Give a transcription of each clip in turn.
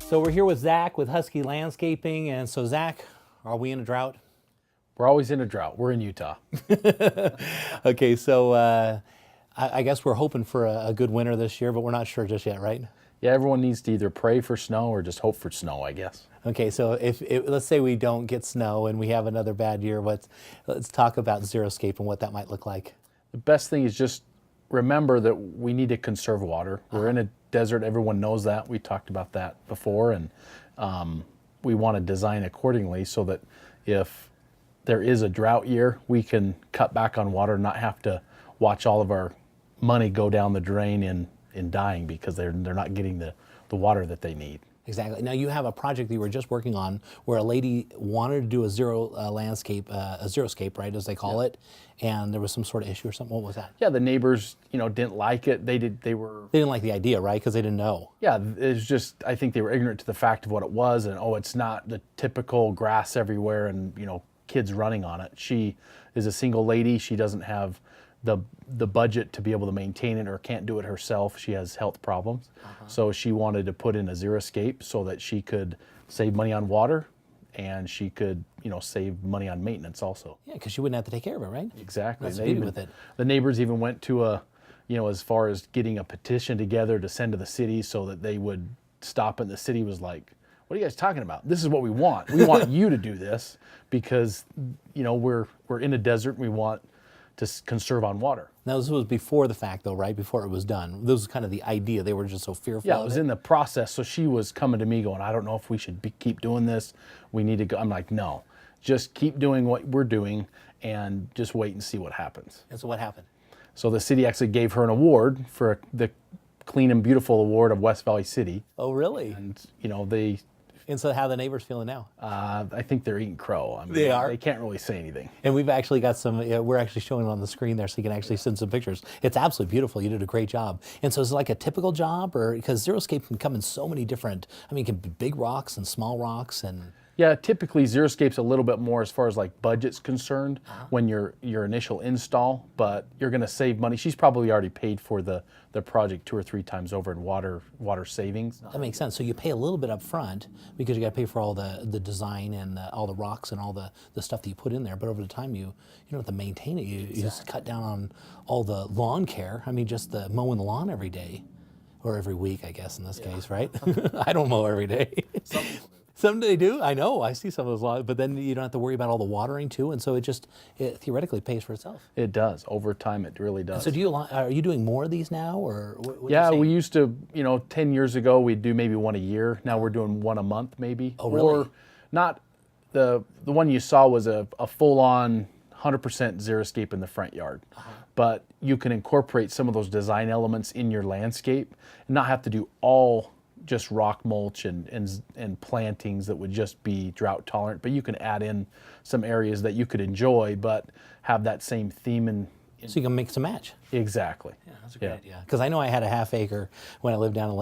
So we're here with Zach with Huskiez Landscaping. And so Zach, are we in a drought? We're always in a drought. We're in Utah. Okay, so I guess we're hoping for a good winter this year, but we're not sure just yet, right? Yeah, everyone needs to either pray for snow or just hope for snow, I guess. Okay, so if let's say we don't get snow and we have another bad year, let's talk about zeroscape and what that might look like. The best thing is just remember that we need to conserve water. We're in a desert. Everyone knows that. We talked about that before, and we want to design accordingly so that if there is a drought year, we can cut back on water, not have to watch all of our money go down the drain in dying because they're not getting the water that they need. Exactly. Now you have a project that you were just working on where a lady wanted to do a zeroscape, right, as they call it, and there was some sort of issue or something. What was that? Yeah, the neighbors, didn't like it. They didn't like the idea, right? Because they didn't know. Yeah, it's just I think they were ignorant to the fact of what it was, and it's not the typical grass everywhere and kids running on it. She is a single lady. She doesn't have the budget to be able to maintain it or can't do it herself. She has health problems. So she wanted to put in a zeroscape so that she could save money on water and she could, save money on maintenance also. Yeah, because she wouldn't have to take care of it, right? Exactly. That's the beauty with it. The neighbors even went to as far as getting a petition together to send to the city so that they would stop, and the city was like, what are you guys talking about? This is what we want. We want you to do this because, we're in a desert and we want to conserve on water. Now, this was before the fact, though, right? Before it was done. This was kind of the idea. They were just so fearful. Yeah, it was in the process. So she was coming to me going, I don't know if we should keep doing this. We need to go. I'm like, no, just keep doing what we're doing and just wait and see what happens. And so what happened? So the city actually gave her an award for the Clean and Beautiful Award of West Valley City. Oh, really? And, And so how are the neighbors feeling now? I think they're eating crow. I mean, they are? They can't really say anything. And we've actually got some, we're actually showing it on the screen there so you can actually send some pictures. It's absolutely beautiful. You did a great job. And so is it like a typical job, or because zeroscape can come in so many different, it can be big rocks and small rocks and... Yeah, typically zeroscape's a little bit more as far as like budget's concerned when your initial install, but you're going to save money. She's probably already paid for the project 2 or 3 times over in water savings. That makes sense. So you pay a little bit up front because you got to pay for all the design and all the rocks and all the stuff that you put in there. But over the time, you don't have to maintain it. You just cut down on all the lawn care. just the mowing the lawn every day, or every week, I guess in this case, right? I don't mow every day. Some they do. I know. I see some of those laws, but then you don't have to worry about all the watering too, and so it theoretically pays for itself. It does. Over time, it really does. And so are you doing more of these now, or what yeah, we used to. 10 years ago, we'd do maybe one a year. Now we're doing one a month, maybe. Oh, really? Or not. The one you saw was a full-on 100% xeriscape in the front yard, but you can incorporate some of those design elements in your landscape and not have to do all just rock mulch and plantings that would just be drought tolerant, but you can add in some areas that you could enjoy but have that same theme so you can mix and match. Exactly. Yeah, that's a great idea. Because I know I had a half acre when I lived down in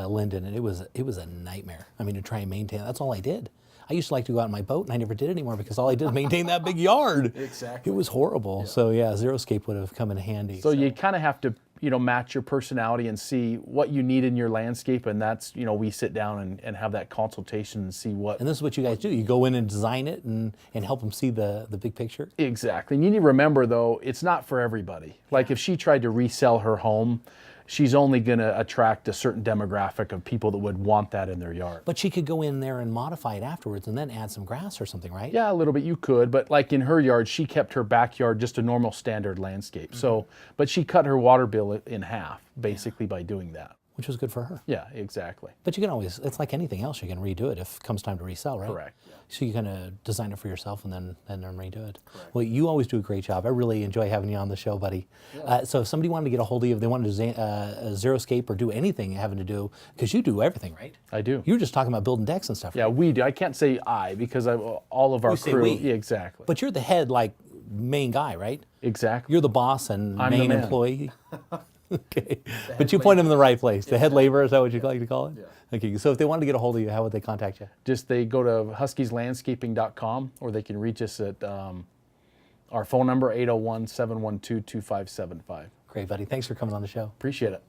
Linden, and it was a nightmare. To try and maintain. That's all I did. I used to like to go out on my boat, and I never did anymore because all I did was maintain that big yard. Exactly. It was horrible. Yeah. So yeah, zeroscape would have come in handy. So you kind of have to match your personality and see what you need in your landscape, and that's we sit down and have that consultation and see what. And this is what you guys do. You go in and design it and help them see the big picture. Exactly. And you need to remember though, it's not for everybody. Like if she tried to resell her home, she's only going to attract a certain demographic of people that would want that in their yard. But she could go in there and modify it afterwards and then add some grass or something, right? Yeah, a little bit you could, but like in her yard, she kept her backyard just a normal standard landscape. So, but she cut her water bill in half basically by doing that. Which was good for her. Yeah, exactly. But you can always, it's like anything else, you can redo it if it comes time to resell, right? Correct. Yeah. So you kind of design it for yourself and then redo it. Correct. Well, you always do a great job. I really enjoy having you on the show, buddy. Yeah. So if somebody wanted to get a hold of you, if they wanted to a zeroscape or do anything having to do, because you do everything, right? I do. You were just talking about building decks and stuff, Yeah, right? we do. I can't say I because all of our crew. Yeah, exactly. But you're the head, main guy, right? Exactly. You're the boss and I'm main the man. employee. Okay, but you point them in the right place. The head laborer, is that what you like to call it? Yeah. Okay, so if they wanted to get a hold of you, how would they contact you? Just they go to huskieslandscaping.com, or they can reach us at our phone number, 801-712-2575. Great, buddy. Thanks for coming on the show. Appreciate it.